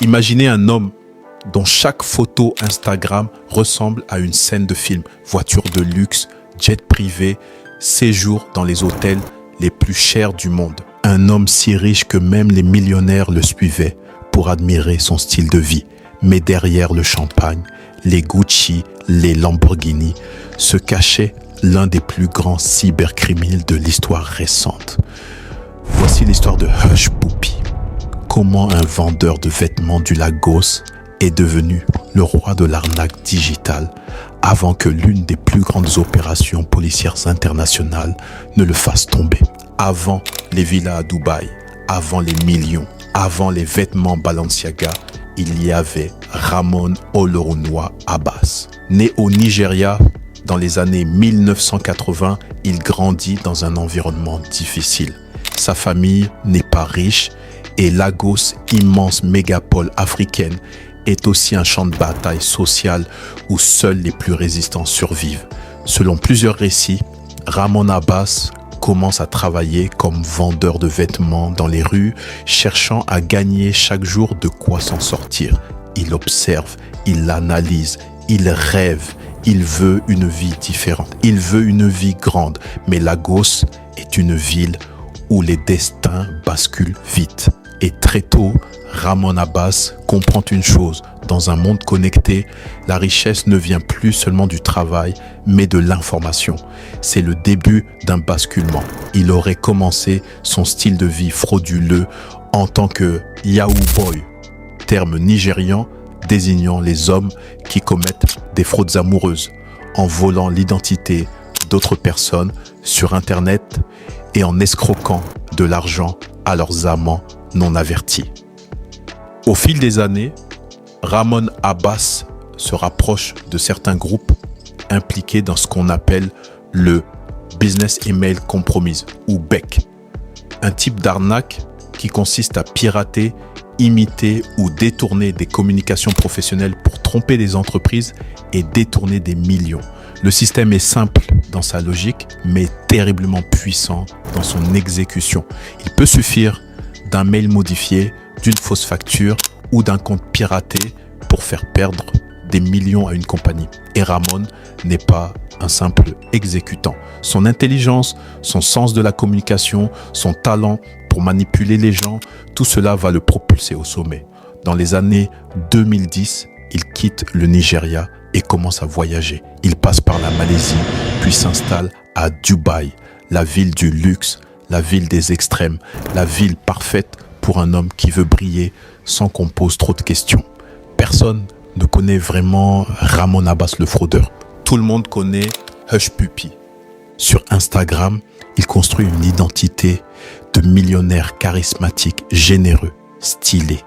Imaginez un homme dont chaque photo Instagram ressemble à une scène de film. Voiture de luxe, jet privé, séjour dans les hôtels les plus chers du monde. Un homme si riche que même les millionnaires le suivaient pour admirer son style de vie. Mais derrière le champagne, les Gucci, les Lamborghini, se cachait l'un des plus grands cybercriminels de l'histoire récente. Voici l'histoire de Hush Puppy. Comment un vendeur de vêtements du Lagos est devenu le roi de l'arnaque digitale avant que l'une des plus grandes opérations policières internationales ne le fasse tomber. Avant les villas à Dubaï, avant les millions, avant les vêtements Balenciaga, il y avait Ramon Olorunoa Abbas. Né au Nigeria dans les années 1980, il grandit dans un environnement difficile. Sa famille n'est pas riche et Lagos, immense mégapole africaine, est aussi un champ de bataille social où seuls les plus résistants survivent. Selon plusieurs récits, Ramon Abbas commence à travailler comme vendeur de vêtements dans les rues, cherchant à gagner chaque jour de quoi s'en sortir. Il observe, il analyse, il rêve, il veut une vie différente, il veut une vie grande. Mais Lagos est une ville où les destins basculent vite. Et très tôt, Ramon Abbas comprend une chose. Dans un monde connecté, la richesse ne vient plus seulement du travail, mais de l'information. C'est le début d'un basculement. Il aurait commencé son style de vie frauduleux en tant que Yahoo Boy, terme nigérian désignant les hommes qui commettent des fraudes amoureuses, en volant l'identité d'autres personnes sur Internet et en escroquant de l'argent à leurs amants non avertis. Au fil des années, Ramon Abbas se rapproche de certains groupes impliqués dans ce qu'on appelle le Business Email Compromise ou BEC, un type d'arnaque qui consiste à pirater, imiter ou détourner des communications professionnelles pour tromper des entreprises et détourner des millions. Le système est simple dans sa logique, mais terriblement puissant dans son exécution. Il peut suffire d'un mail modifié, d'une fausse facture ou d'un compte piraté pour faire perdre des millions à une compagnie. Et Ramon n'est pas un simple exécutant. Son intelligence, son sens de la communication, son talent pour manipuler les gens, tout cela va le propulser au sommet. Dans les années 2010, il quitte le Nigeria et commence à voyager. Il passe par la Malaisie, puis s'installe à Dubaï, la ville du luxe, la ville des extrêmes, la ville parfaite pour un homme qui veut briller sans qu'on pose trop de questions. Personne ne connaît vraiment Ramon Abbas le fraudeur. Tout le monde connaît Hush Puppy. Sur Instagram, il construit une identité de millionnaire charismatique, généreux, stylé.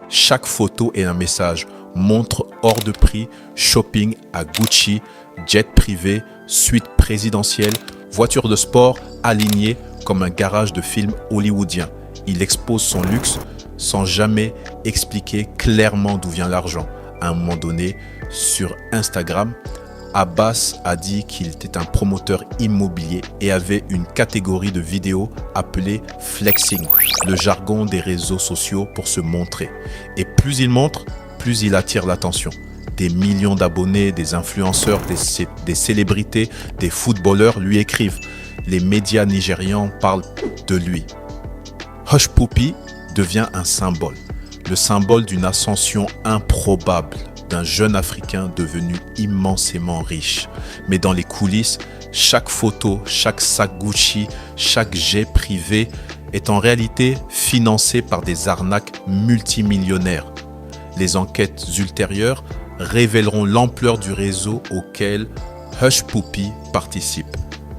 Chaque photo est un message. Montre hors de prix, shopping à Gucci, jet privé, suite présidentielle, voiture de sport alignée comme un garage de film hollywoodien. Il expose son luxe sans jamais expliquer clairement d'où vient l'argent. À un moment donné, sur Instagram, Abbas a dit qu'il était un promoteur immobilier et avait une catégorie de vidéos appelée flexing, le jargon des réseaux sociaux pour se montrer. Et plus il montre, plus il attire l'attention. Des millions d'abonnés, des influenceurs, des célébrités, des footballeurs lui écrivent. Les médias nigérians parlent de lui. Hush Puppy devient un symbole. Le symbole d'une ascension improbable d'un jeune Africain devenu immensément riche. Mais dans les coulisses, chaque photo, chaque sac Gucci, chaque jet privé est en réalité financé par des arnaques multimillionnaires. Les enquêtes ultérieures révéleront l'ampleur du réseau auquel Hush Puppy participe.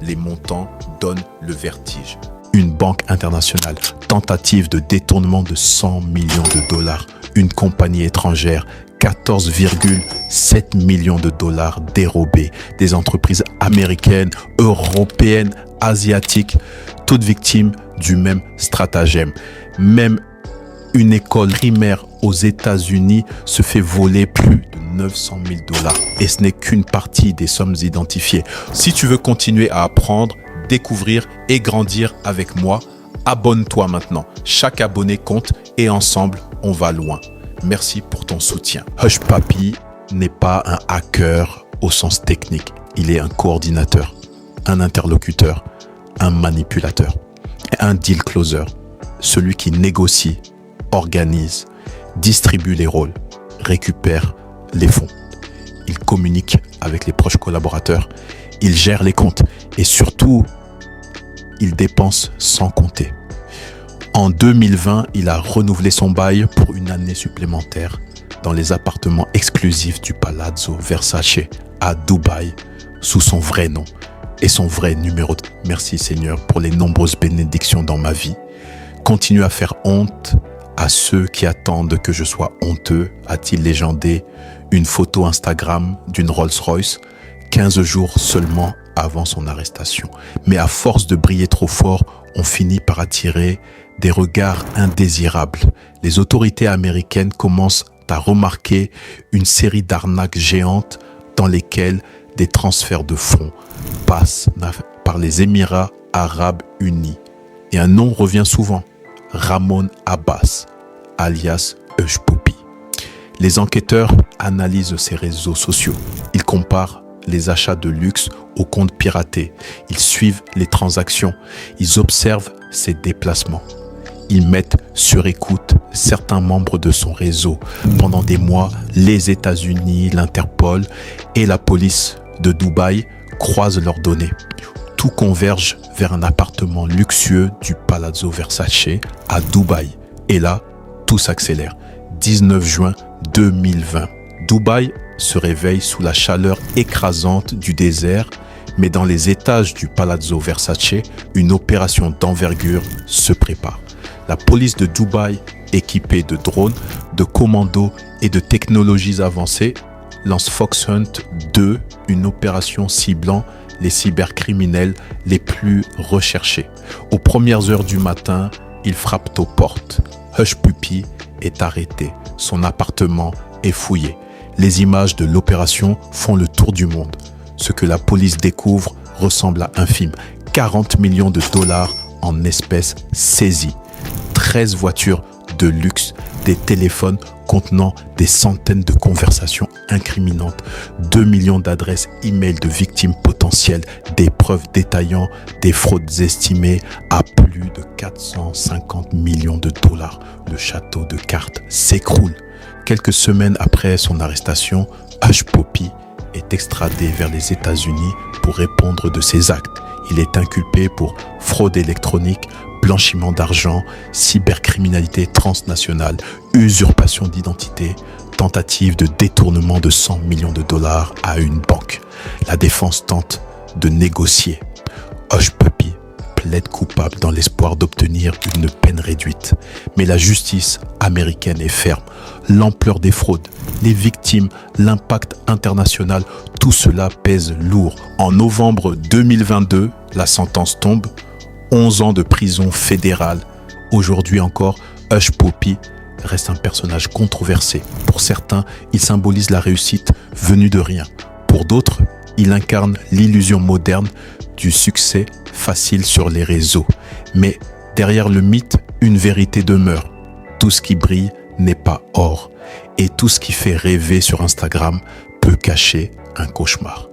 Les montants donnent le vertige. Une banque internationale, tentative de détournement de 100 millions de dollars. Une compagnie étrangère, 14,7 millions de dollars dérobés. Des entreprises américaines, européennes, asiatiques, toutes victimes du même stratagème. Même une école primaire aux États-Unis se fait voler plus de 900 000 dollars. Et ce n'est qu'une partie des sommes identifiées. Si tu veux continuer à apprendre, découvrir et grandir avec moi, abonne-toi maintenant. Chaque abonné compte et ensemble, on va loin. merci pour ton soutien. Hush Puppy n'est pas un hacker au sens technique. Il est un coordinateur, un interlocuteur, un manipulateur, un deal closer, celui qui négocie, organise, distribue les rôles, récupère les fonds. Il communique avec les proches collaborateurs, il gère les comptes et surtout, il dépense sans compter. En 2020, il a renouvelé son bail pour une année supplémentaire dans les appartements exclusifs du Palazzo Versace à Dubaï, sous son vrai nom et son vrai numéro de... Merci Seigneur pour les nombreuses bénédictions dans ma vie. Continue à faire honte à ceux qui attendent que je sois honteux, a-t-il légendé une photo Instagram d'une Rolls-Royce 15 jours seulement avant son arrestation. Mais à force de briller trop fort, on finit par attirer des regards indésirables. Les autorités américaines commencent à remarquer une série d'arnaques géantes dans lesquelles des transferts de fonds passent par les Émirats arabes unis. Et un nom revient souvent, Ramon Abbas, alias Hush Puppy. Les enquêteurs analysent ces réseaux sociaux. Ils comparent les achats de luxe aux comptes piratés. Ils suivent les transactions. Ils observent ses déplacements. Ils mettent sur écoute certains membres de son réseau. Pendant des mois, les États-Unis, l'Interpol et la police de Dubaï croisent leurs données. Tout converge vers un appartement luxueux du Palazzo Versace à Dubaï. Et là, tout s'accélère. 19 juin 2020. Dubaï se réveille sous la chaleur écrasante du désert, mais dans les étages du Palazzo Versace, une opération d'envergure se prépare. La police de Dubaï, équipée de drones, de commandos et de technologies avancées, lance Fox Hunt 2, une opération ciblant les cybercriminels les plus recherchés. Aux premières heures du matin, ils frappent aux portes. Hush Puppy est arrêté. Son appartement est fouillé. Les images de l'opération font le tour du monde. Ce que la police découvre ressemble à un film. 40 millions de dollars en espèces saisies. 13 voitures de luxe, des téléphones contenant des centaines de conversations incriminantes, 2 millions d'adresses e-mail de victimes potentielles, des preuves détaillant des fraudes estimées à plus de 450 millions de dollars. Le château de cartes s'écroule. Quelques semaines après son arrestation, Hush Puppy est extradé vers les États-Unis pour répondre de ses actes. Il est inculpé pour fraude électronique, blanchiment d'argent, cybercriminalité transnationale, usurpation d'identité, tentative de détournement de 100 millions de dollars à une banque. La défense tente de négocier. Hush Puppy plaide coupable dans l'espoir d'obtenir une peine réduite. Mais la justice américaine est ferme. L'ampleur des fraudes, les victimes, l'impact international, tout cela pèse lourd. En novembre 2022, la sentence tombe. 11 ans de prison fédérale. Aujourd'hui encore, Hush Puppy reste un personnage controversé. Pour certains, il symbolise la réussite venue de rien. Pour d'autres, il incarne l'illusion moderne du succès facile sur les réseaux. Mais derrière le mythe, une vérité demeure. Tout ce qui brille n'est pas or. Et tout ce qui fait rêver sur Instagram peut cacher un cauchemar.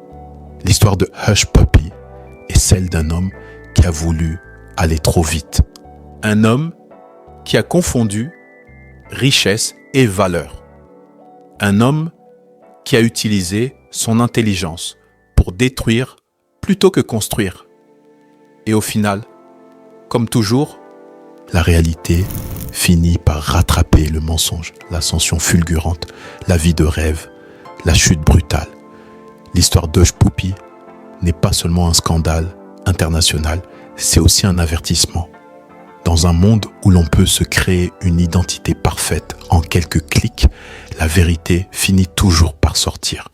L'histoire de Hush Puppy est celle d'un homme qui a voulu aller trop vite. Un homme qui a confondu richesse et valeur. Un homme qui a utilisé son intelligence pour détruire plutôt que construire. Et au final, comme toujours, la réalité finit par rattraper le mensonge, l'ascension fulgurante, la vie de rêve, la chute brutale. L'histoire d'Hush Puppy n'est pas seulement un scandale international, c'est aussi un avertissement. Dans un monde où l'on peut se créer une identité parfaite en quelques clics, la vérité finit toujours par sortir.